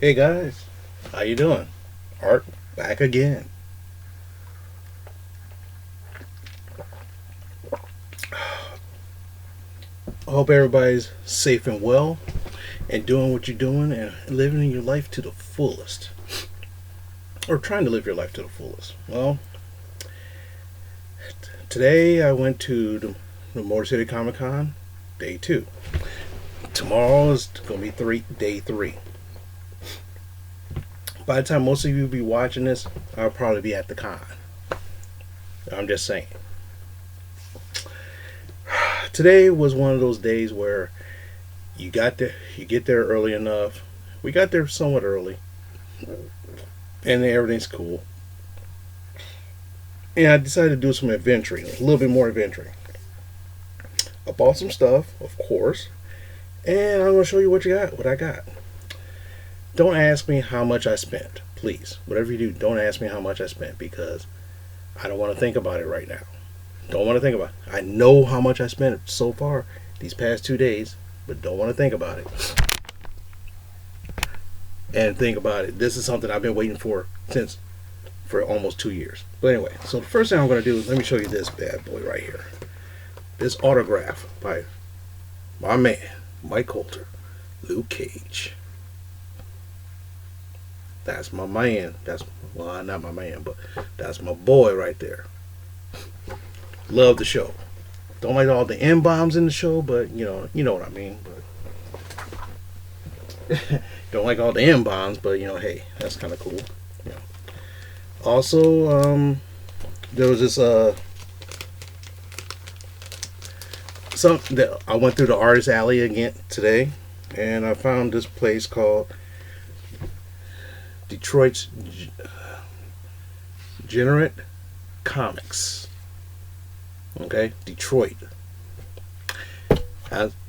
Hey guys, how you doing? Art back again. I hope everybody's safe and well and doing what you're doing and living your life to the fullest. Or trying to live your life to the fullest. Well, today I went to the Motor City Comic Con, day 2. Tomorrow is going to be day 3. By the time most of you be watching this, I'll probably be at the con. I'm just saying. Today was one of those days where you get there early enough. We got there somewhat early, and everything's cool. And I decided to do some adventuring, a little bit more adventuring. I bought some stuff, of course, and I'm going to show you what I got. Don't ask me how much I spent, please. Whatever you do, don't ask me how much I spent because I don't want to think about it right now. Don't want to think about it. I know how much I spent so far these past 2 days, but don't want to think about it. And think about it. This is something I've been waiting for almost 2 years. But anyway, so the first thing I'm going to do is let me show you this bad boy right here. This autograph by my man, Mike Coulter, Luke Cage. That's my man. Well, not my man, but that's my boy right there. Love the show. Don't like all the M-bombs in the show, but you know what I mean. But don't like all the M-bombs, but hey, that's kind of cool. Yeah. Also, there was this I went through the artist alley again today, and I found this place called Detroit's Generate Comics. Okay, Detroit.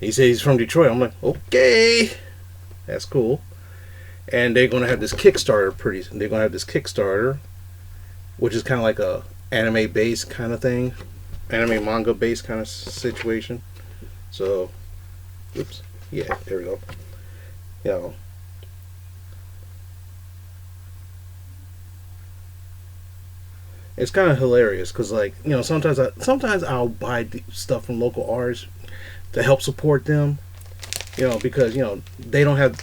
He said he's from Detroit. I'm like, okay, that's cool. And they're gonna have this Kickstarter They're gonna have this Kickstarter, which is kind of like a anime based kind of thing, anime manga based kind of situation. So, oops, yeah, there we go. It's kind of hilarious because, sometimes I'll buy stuff from local artists to help support them. Because they don't have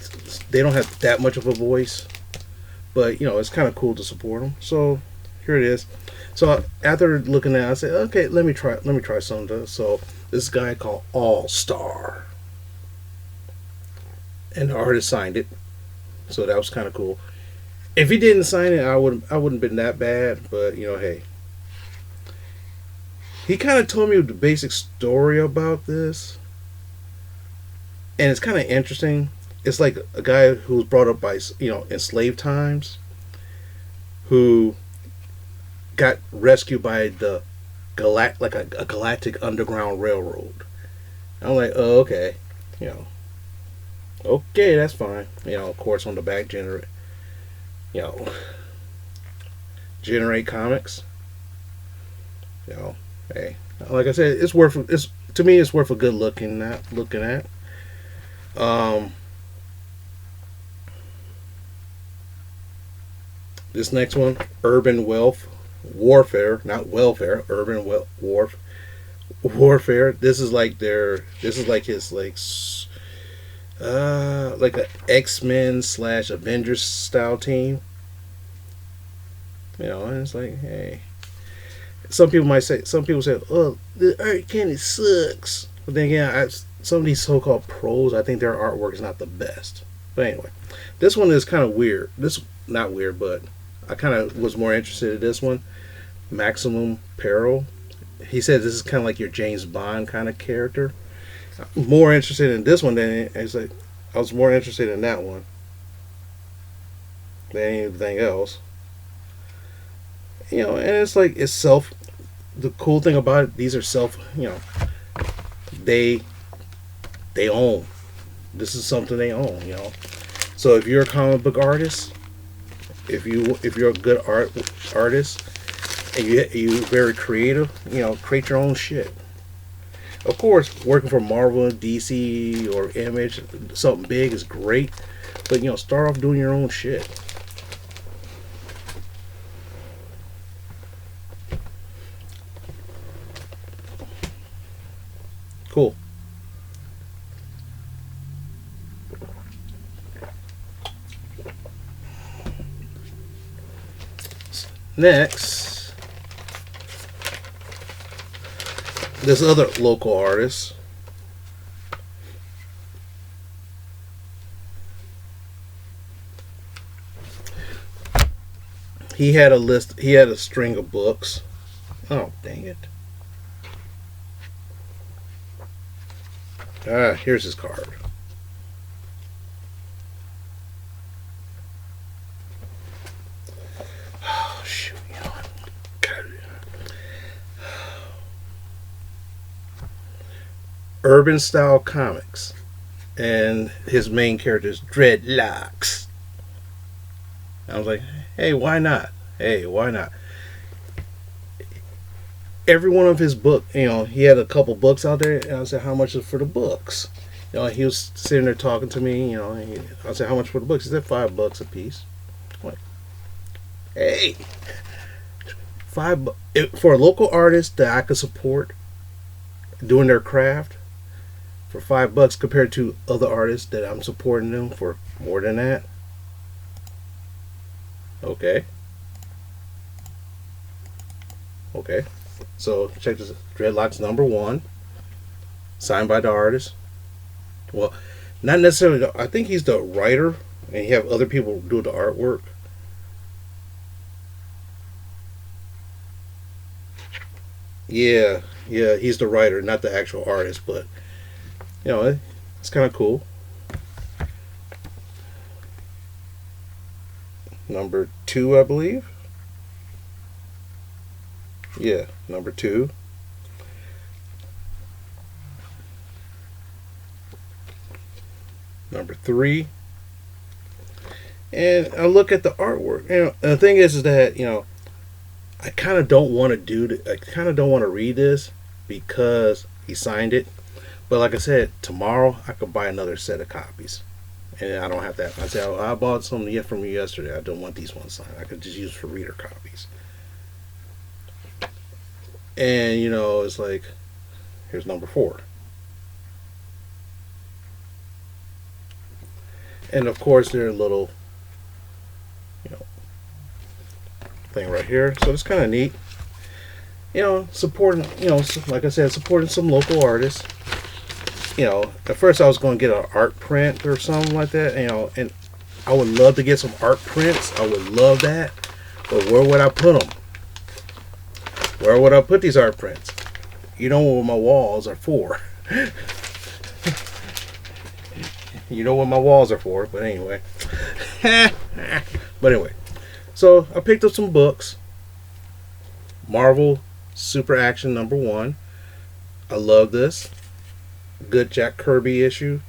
that much of a voice, but it's kind of cool to support them. So here it is. So after looking at it, I said, okay, let me try something. So this guy called All Star, and the artist signed it. So that was kind of cool. If he didn't sign it, I wouldn't have been that bad. But hey, he kind of told me the basic story about this, and it's kind of interesting. It's like a guy who was brought up by in slave times, who got rescued by the a galactic underground railroad. I'm like, oh, okay, okay, that's fine. Of course, on the back generate comics. Hey, like I said, it's worth a good looking at. This next one, Urban Wealth Warfare, not welfare, Urban Warfare. This is like his like a X-Men / Avengers style team. And it's like, hey. Some people say, oh, the art kind of sucks. But then again, some of these so-called pros, I think their artwork is not the best. But anyway, this one is kind of weird. Not weird, but I kind of was more interested in this one. Maximum Peril. He said this is kind of like your James Bond kind of character. More interested in this one than I was more interested in that one than anything else. And it's like the cool thing about it, these are they own. This is something they own. So if you're a comic book artist, if you're a good artist, and you're very creative, create your own shit. Of course, working for Marvel, DC, or Image, something big is great, but start off doing your own shit. Cool. Next, this other local artist. He had a list. He had a string of books. Oh, dang it! Here's his card. Oh shoot! Urban style comics, and his main character is Dreadlocks. I was like, hey, why not? Hey, why not? Every one of his book, he had a couple books out there, and I said, how much is for the books? He was sitting there talking to me. I said, how much for the books? He said, $5 a piece. I'm like, hey, for a local artist that I could support doing their craft for $5 compared to other artists that I'm supporting them for more than that. Okay. So check this. Dreadlocks #1, signed by the artist. Well, not necessarily. I think he's the writer, and you have other people do the artwork. Yeah, he's the writer, not the actual artist, but it's kind of cool. #2, I believe. Yeah, #2. #3. And I look at the artwork. And the thing is that, I kind of don't want to I kind of don't want to read this because he signed it. But like I said, tomorrow I could buy another set of copies. And I don't have that. I said, I bought some from you yesterday. I don't want these ones signed. I could just use for reader copies. And, it's like, here's #4. And of course, there's a little, thing right here. So it's kind of neat. Supporting, like I said, supporting some local artists. At first I was going to get an art print or something like that, and I would love to get some art prints. I would love that. But where would I put them? Where would I put these art prints? You know what my walls are for. You know what my walls are for, but anyway. But anyway. So I picked up some books. Marvel Super Action #1. I love this. Good Jack Kirby issue.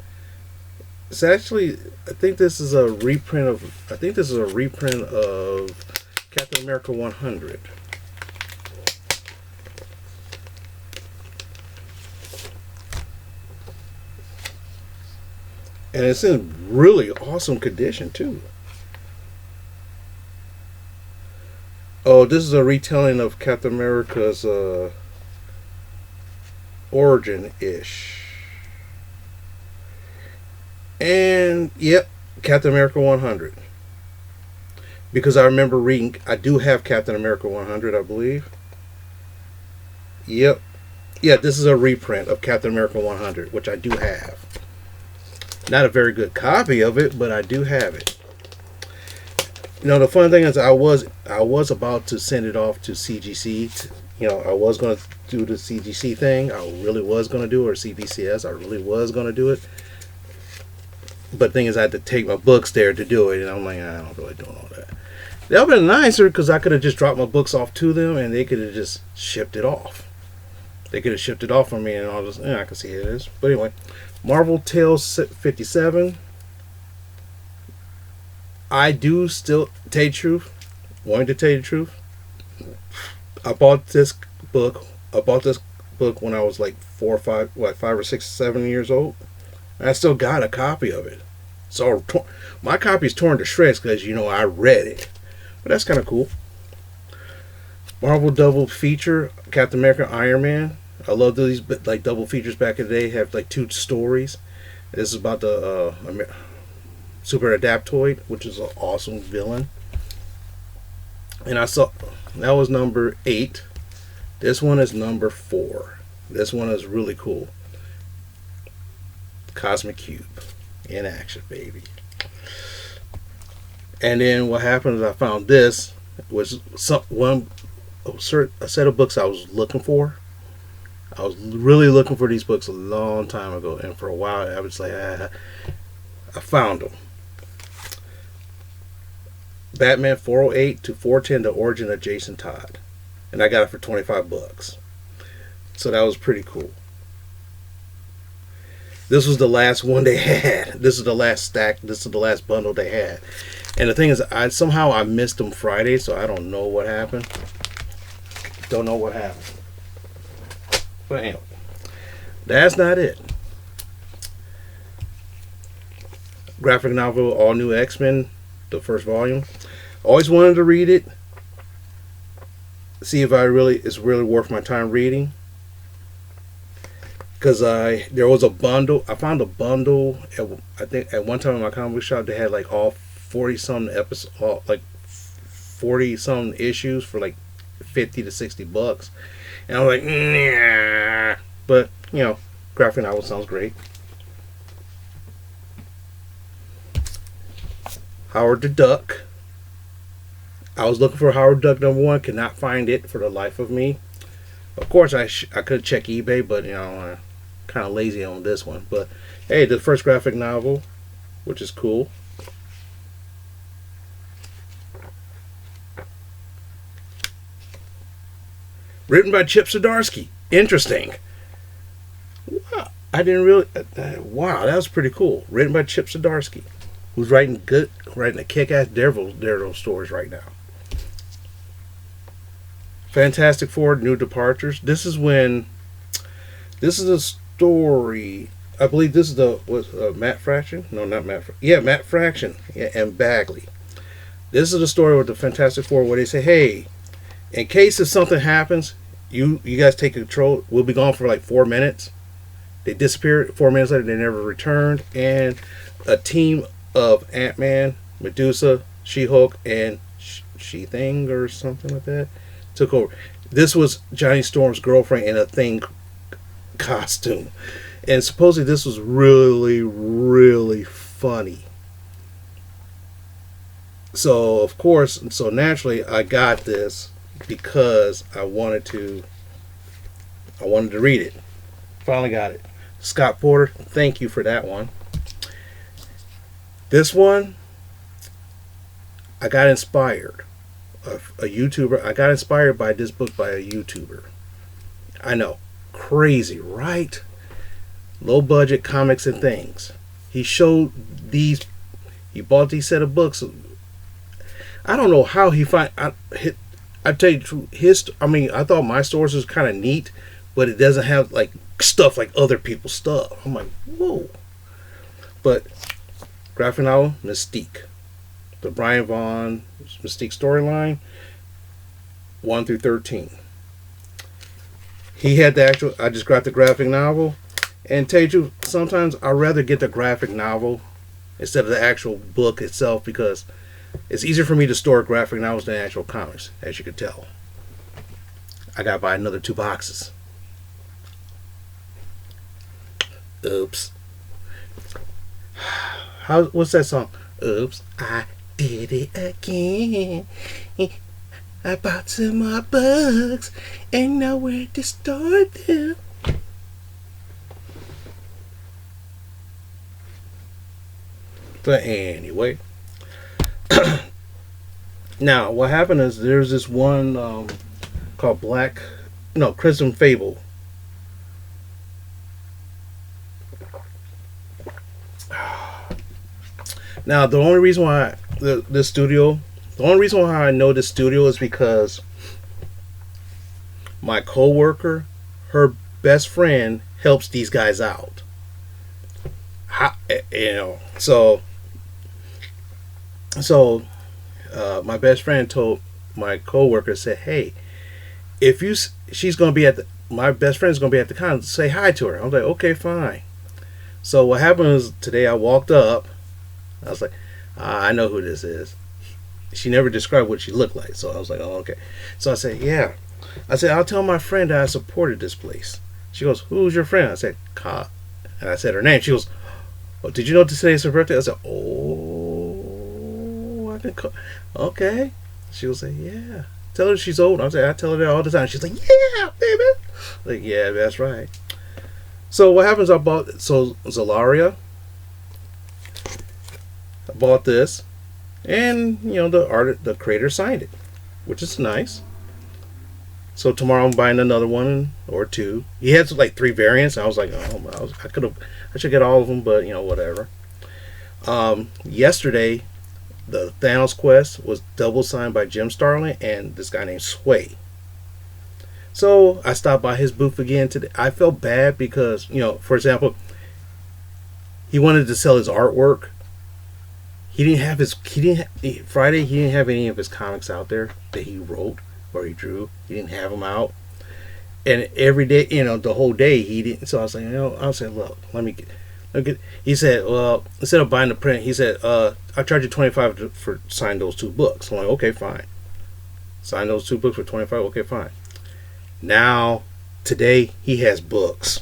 It's actually, I think this is a reprint of Captain America 100. And it's in really awesome condition too. Oh, this is a retelling of Captain America's origin-ish. And, yep, Captain America 100. Because I remember reading, I do have Captain America 100, I believe. Yep. Yeah, this is a reprint of Captain America 100, which I do have. Not a very good copy of it, but I do have it. The fun thing is I was about to send it off to CGC. I was going to do the CGC thing. I really was going to do it, or CBCS. I really was going to do it. But the thing is, I had to take my books there to do it, and I'm like, I don't really do all that. That would have been nicer because I could have just dropped my books off to them, and they could have just shipped it off. They could have shipped it off for me, and all this. I can see it is. But anyway, Marvel Tales 57. I do still tell you the truth. Wanting to tell you the truth, I bought this book book when I was like 5 or 6, 7 years old. And I still got a copy of it. So my copy's torn to shreds because I read it. But that's kind of cool. Marvel double feature, Captain America, Iron Man. I love these like double features back in the day. Have like 2 stories. This is about the Super Adaptoid, which is an awesome villain. And I saw that was number 8. This one is number 4. This one is really cool. Cosmic Cube in action, baby. And then what happened is I found this was a set of books I was looking for. I was really looking for these books a long time ago, and for a while I was like, I found them. Batman 408 to 410: The Origin of Jason Todd, and I got it for $25. So that was pretty cool. This was the last one they had. This is the last stack. This is the last bundle they had. And the thing is, I missed them Friday, so I don't know what happened. Don't know what happened. But anyway, that's not it. Graphic novel, All New X-Men, the first volume. Always wanted to read it. See if it's really worth my time reading. Because there was a bundle. I found a bundle. I think at one time in my comic book shop they had like all 40-some episodes, like 40-some issues for like $50 to $60. And I was like, nah. But graphic novel sounds great. Howard the Duck. I was looking for Howard the Duck #1. Could not find it for the life of me. Of course, I could check eBay, but I'm kind of lazy on this one. But hey, the first graphic novel, which is cool. Written by Chip Zdarsky. Interesting. Wow, I didn't really. Wow, that was pretty cool. Written by Chip Zdarsky, who's writing a kick-ass Daredevil stories right now. Fantastic Four: New Departures. This is a story. I believe this is Matt Fraction. No, not Matt. Yeah, Matt Fraction. Yeah, and Bagley. This is the story with the Fantastic Four where they say, "Hey, in case if something happens, you guys take control. We'll be gone for like 4 minutes." They disappeared. 4 minutes later, they never returned. And a team of Ant-Man, Medusa, She-Hulk, and She-Thing or something like that took over. This was Johnny Storm's girlfriend in a Thing costume. And supposedly this was really, really funny. So, naturally, I got this because I wanted to read it. Finally got it. Scott Porter, thank you for that one. This one, I got inspired. A YouTuber. I got inspired by this book by a YouTuber. I know. Crazy, right? Low budget comics and things. He showed these. He bought these set of books. I don't know how he find. I tell you the truth. I thought my stories was kind of neat, but it doesn't have like stuff like other people's stuff. I'm like, whoa. But graphic novel, Mystique. The Brian Vaughan Mystique storyline, 1 through 13. He had I just grabbed the graphic novel, and tell you, sometimes I'd rather get the graphic novel instead of the actual book itself because it's easier for me to store graphic novels than actual comics, as you can tell. I gotta buy another 2 boxes. Oops. What's that song? Oops, I did it again. I bought some more books and nowhere to store them. But anyway, now what happened is there's this one called Crimson Fable. Now the only reason why the only reason why I know this studio is because my coworker, her best friend helps these guys out. How, so my best friend told my coworker, said, "Hey, if you she's gonna be at the my best friend's gonna be at the con, say hi to her." I was like, "Okay, fine." So what happened was today I walked up. I was like, "I know who this is." She never described what she looked like, so I was like, "Oh, okay." So I said, "Yeah." I said, "I'll tell my friend that I supported this place." She goes, "Who's your friend?" I said, "Ka," and I said her name. She goes, "Oh, did you know today's her birthday?" I said, "Oh, I can call." Okay. She was like, "Yeah." Tell her she's old. I said, "I tell her that all the time." She's like, "Yeah, baby." Like, yeah, that's right. So what happens? I bought Zalaria. I bought this, and the creator signed it, which is nice. So tomorrow I'm buying another one or two. He had like 3 variants. I was like, oh, I should get all of them, but whatever. Yesterday, the Thanos Quest was double signed by Jim Starlin and this guy named Sway. So I stopped by his booth again today. I felt bad because, for example, he wanted to sell his artwork. Friday, he didn't have any of his comics out there that he wrote or he drew. He didn't have them out. And every day, the whole day he didn't. So I was like, I said, look, let me get. He said, well, instead of buying the print, he said, I charge you $25 for sign those 2 books. I'm like, okay, fine. Sign those 2 books for $25. Okay, fine. Now, today he has books,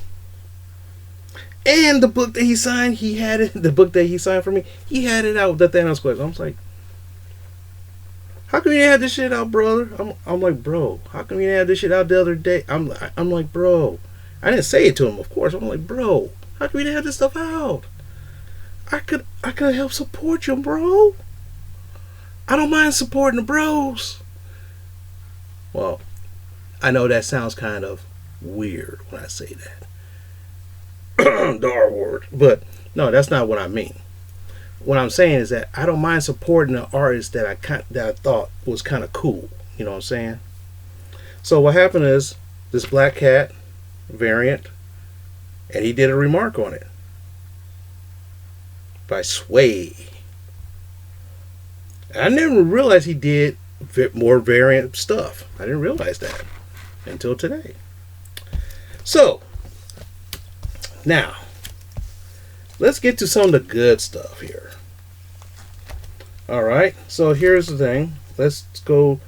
and the book that he signed, he had it. The book that he signed for me, he had it out with the Thanos Quest. I was like, how come you didn't have this shit out, brother? I'm like, bro, how come you didn't have this shit out the other day? I'm like, bro, I didn't say it to him, of course. I'm like, bro, how come you didn't have this stuff out? I could help support you, bro. I don't mind supporting the bros. Well, I know that sounds kind of weird when I say that. The R word. But no, that's not what I mean. What I'm saying is that I don't mind supporting an artist that I thought was kind of cool. You know what I'm saying? So what happened is this Black Cat variant, and he did a remark on it by Sway. And I never realized he did more variant stuff. I didn't realize that until today. So now let's get to some of the good stuff here. All right, so here's the thing. Let's go.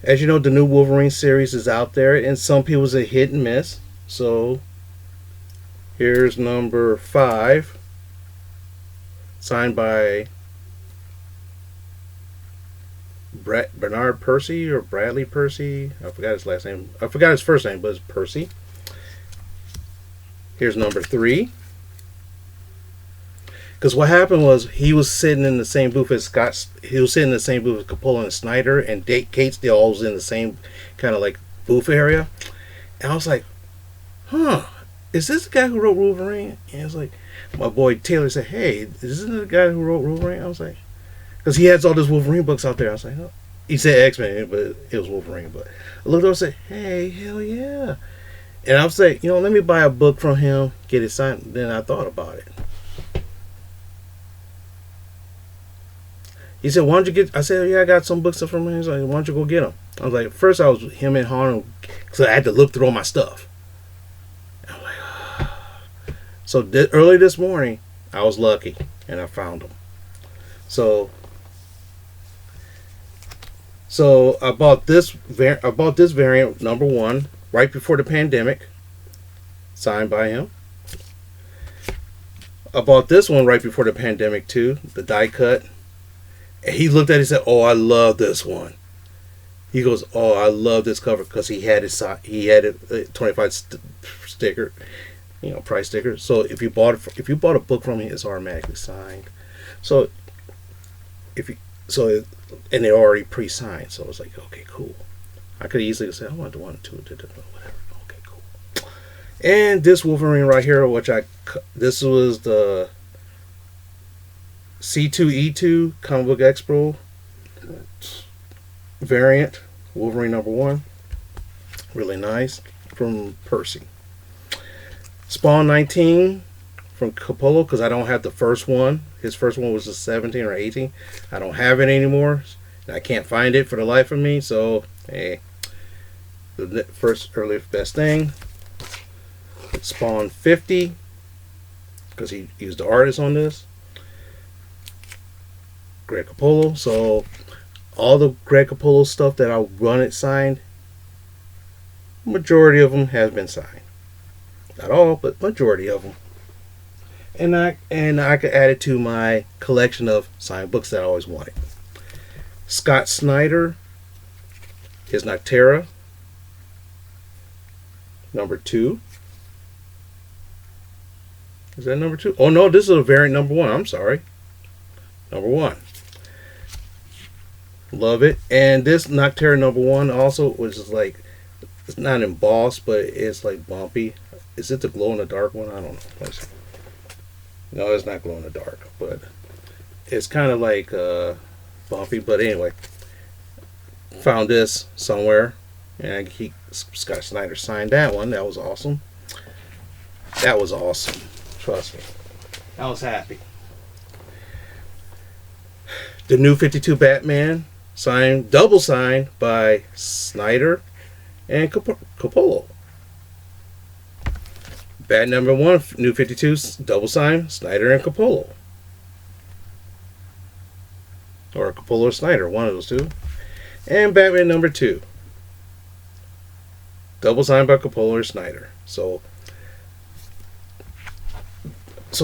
As you know, the new Wolverine series is out there, and some people's a hit and miss. So here's number 5, signed by Bernard Percy or Bradley Percy. I forgot his last name. I forgot his first name, but it's Percy. Here's number 3. Because what happened was he was sitting in the same booth as Scott. He was sitting in the same booth as Capullo and Snyder, and Kate still all was in the same kind of like booth area. And I was like, huh, is this the guy who wrote Wolverine? And it's like, my boy Taylor said, hey, isn't it the guy who wrote Wolverine? I was like, because he has all these Wolverine books out there. I was like, oh. He said X-Men, but it was Wolverine. But I looked over and said, hey, hell yeah. And I was like, let me buy a book from him, get it signed. Then I thought about it. He said, why don't you get... I said, yeah, I got some books from him. He's like, why don't you go get them? I was like, first I was him and Harlan, because I had to look through all my stuff. And I'm like, so early this morning, I was lucky, and I found them. So I bought this variant, number 1, right before the pandemic, signed by him. I bought this one right before the pandemic too, the die cut. And he looked at it and said, "Oh, I love this one." He goes, "Oh, I love this cover," because he had a 25 sticker, price sticker. So if you bought a book from me, it's automatically signed. So and they're already pre-signed. So I was like, okay, cool. I could easily say, I want the 1, 2, whatever. Okay, cool. And this Wolverine right here, this was the C2E2 Comic Book Expo variant, Wolverine number 1. Really nice, from Percy. Spawn 19 from Capullo, because I don't have the first one. His first one was a 17 or 18. I don't have it anymore. I can't find it for the life of me. So, hey, the first earliest best thing. Spawn 50, because he was the artist on this. Greg Capullo. So, all the Greg Capullo stuff that I wanted signed, majority of them has been signed. Not all, but majority of them. And I could add it to my collection of signed books that I always wanted. Scott Snyder, his Noctera, number 2. Is that number 2? Oh no, this is a variant number 1. I'm sorry. Number 1. Love it. And this Noctera number 1 also was like, it's not embossed, but it's like bumpy. Is it the glow in the dark one? I don't know. Let's see. No, it's not glow in the dark, but it's kind of like bumpy. But anyway, found this somewhere, and Scott Snyder signed that one. That was awesome. That was awesome. Trust me, I was happy. The New 52 Batman signed, double signed by Snyder and Capullo. Bat number 1, New 52, double sign, Snyder and Capullo. Or Capullo or Snyder, one of those two. And Batman number 2, double signed by Capullo or Snyder. So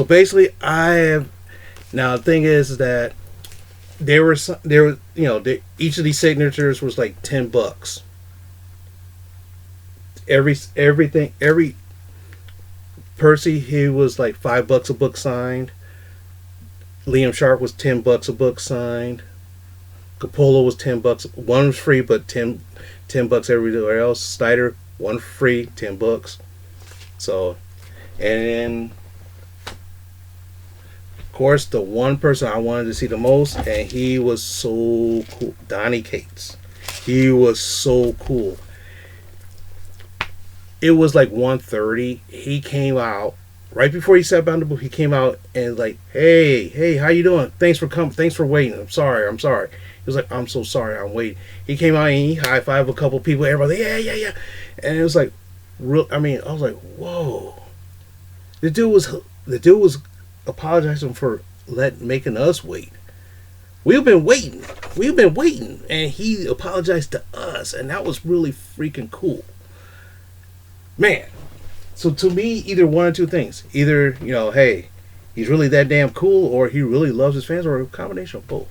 basically, I have. Now the thing is that there were each of these signatures was like $10. Every Percy, he was like $5 a book signed. Liam Sharp was $10 a book signed. Capullo was $10. One was free, but $10 everywhere else. Snyder, one free, $10. So, and then of course the one person I wanted to see the most, and he was so cool, Donnie Cates. He was so cool. It was like 1:30. He came out right before he sat down the book. He came out and like, hey, how you doing? Thanks for coming. Thanks for waiting. I'm sorry. He was like, I'm so sorry. I'm waiting. He came out and he high fived a couple people. Everybody, yeah. And it was like, real. I mean, I was like, whoa. The dude was apologizing for making us wait. We've been waiting, and he apologized to us, and that was really freaking cool. Man, so to me, either one or two things. Either, hey, he's really that damn cool, or he really loves his fans, or a combination of both.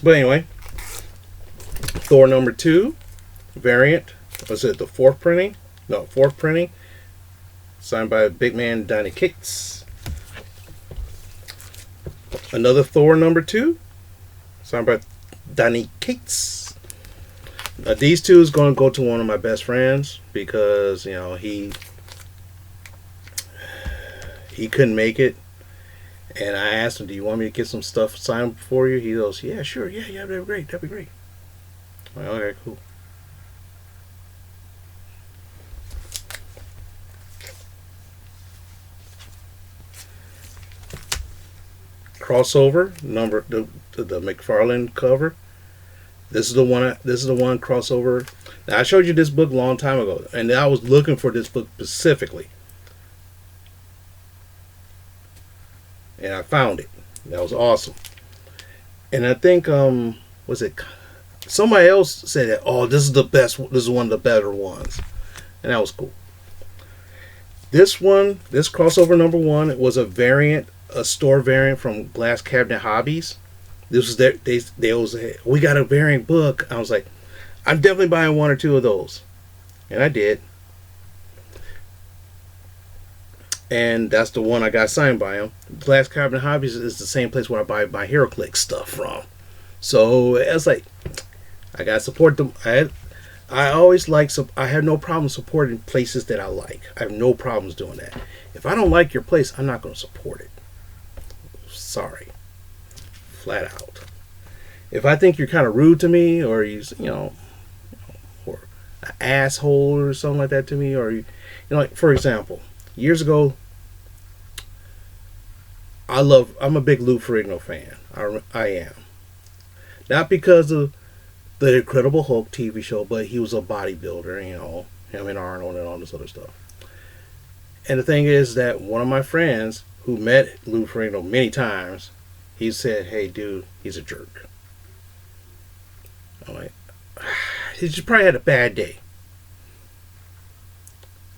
But anyway, Thor number 2, variant. Was it the fourth printing? No, fourth printing. Signed by big man Donnie Cates. Another Thor number 2. Signed by Donnie Cates. These two is going to go to one of my best friends because he couldn't make it, and I asked him, "Do you want me to get some stuff signed for you?" He goes, "Yeah, sure, yeah, that'd be great." Well, okay, cool. Crossover number, the McFarlane cover. This is the one crossover. Now, I showed you this book a long time ago, and I was looking for this book specifically, and I found it. That was awesome. And I think was it somebody else said that, oh, this is the best. This is one of the better ones, and that was cool. This crossover number 1, it was a store variant from Glass Cabinet Hobbies. This was we got a variant book. I was like, I'm definitely buying one or two of those, and I did. And that's the one I got signed by him. Glass Cabinet Hobbies is the same place where I buy my HeroClix stuff from. So it's like, I gotta support them. I always I have no problem supporting places that I like. I have no problems doing that. If I don't like your place, I'm not going to support it. Sorry. Flat out. If I think you're kind of rude to me, or or an asshole or something like that to me, or like for example, years ago, I'm a big Lou Ferrigno fan. I am. Not because of the Incredible Hulk TV show, but he was a bodybuilder, him and Arnold and all this other stuff. And the thing is that one of my friends who met Lou Ferrigno many times, he said, "Hey, dude, he's a jerk." I'm like, he just probably had a bad day.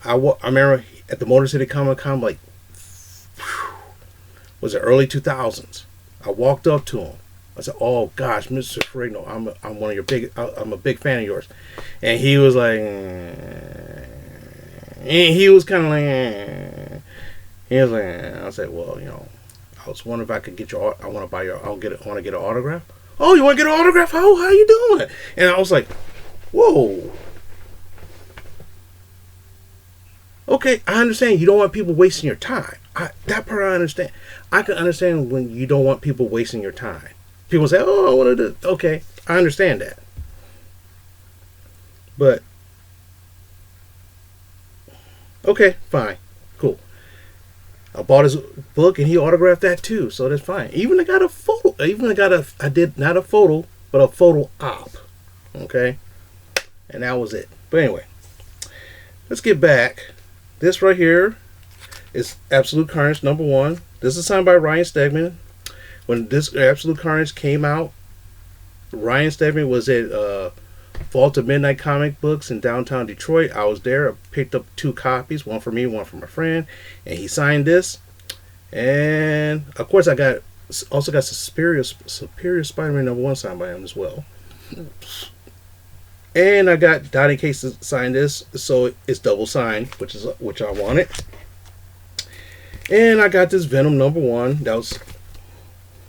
I remember at the Motor City Comic Con, like, was it early 2000s? I walked up to him. I said, "Oh gosh, Mr. Ferrigno, I'm one of your I'm a big fan of yours," and he was like, he was kind of like, he was like, I said, "Well, I was wondering if I could get your, I want to buy your, I want to get an autograph." "Oh, you want to get an autograph? How you doing?" And I was like, "Whoa." Okay, I understand you don't want people wasting your time. That part I understand. I can understand when you don't want people wasting your time. People say, "Oh, I want to do." Okay, I understand that. But okay, fine, cool. I bought his book and he autographed that too, so that's fine. Even I got a photo. I did not a photo, but a photo op. Okay, and that was it. But anyway, let's get back. This right here is Absolute Carnage #1. This is signed by Ryan Stegman. When this Absolute Carnage came out, Ryan Stegman was at Vault of Midnight Comic Books in downtown Detroit. I was there. I picked up 2 copies, one for me, one for my friend, and he signed this. And of course, I also got Superior Spider-Man #1 signed by him as well. And I got Donny Cates to sign this, so it's double signed, which I wanted. And I got this Venom #1.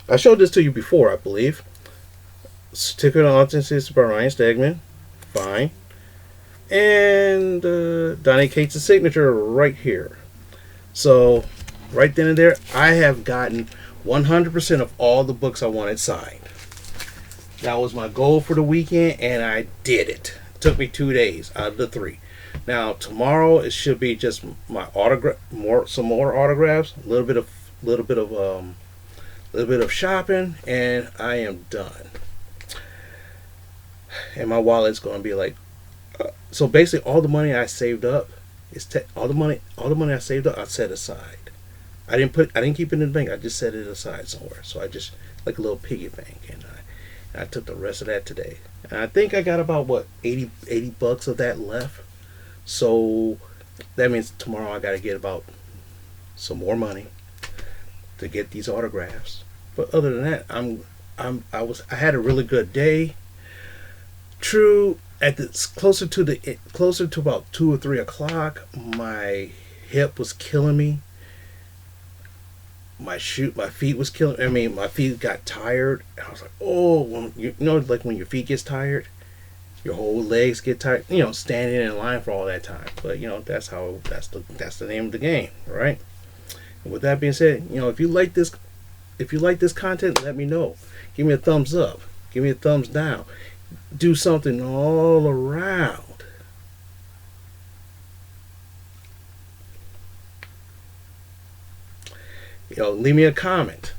I showed this to you before, I believe. Certificate of Authenticity by Ryan Stegman. Fine. And Donny Cates' signature right here. So, right then and there, I have gotten 100% of all the books I wanted signed. That was my goal for the weekend, and I did it. It took me 2 days out of the 3. Now tomorrow it should be just my autograph, some more autographs, a little bit of shopping, and I am done. And my wallet's going to be like, so basically all the money I saved up all the money I saved up I set aside. I didn't keep it in the bank. I just set it aside somewhere. So I just like a little piggy bank, and I took the rest of that today. And I think I got about 80 bucks of that left. So that means tomorrow I got to get about some more money to get these autographs. But other than that, I had a really good day. True, closer to about 2 or 3 o'clock, my hip was killing me. My feet was killing. I mean, my feet got tired. I was like, "Oh, like when your feet gets tired, your whole legs get tired." Standing in line for all that time. But that's the name of the game, right? And with that being said, if you like this content, let me know. Give me a thumbs up. Give me a thumbs down. Do something all around. Leave me a comment.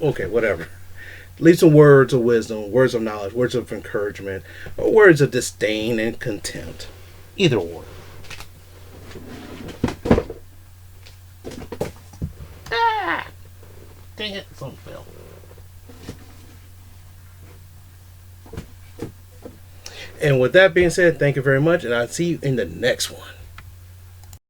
Okay, whatever. Leave some words of wisdom, words of knowledge, words of encouragement, or words of disdain and contempt. Either or. Dang it, something fell. And with that being said, thank you very much, and I'll see you in the next one.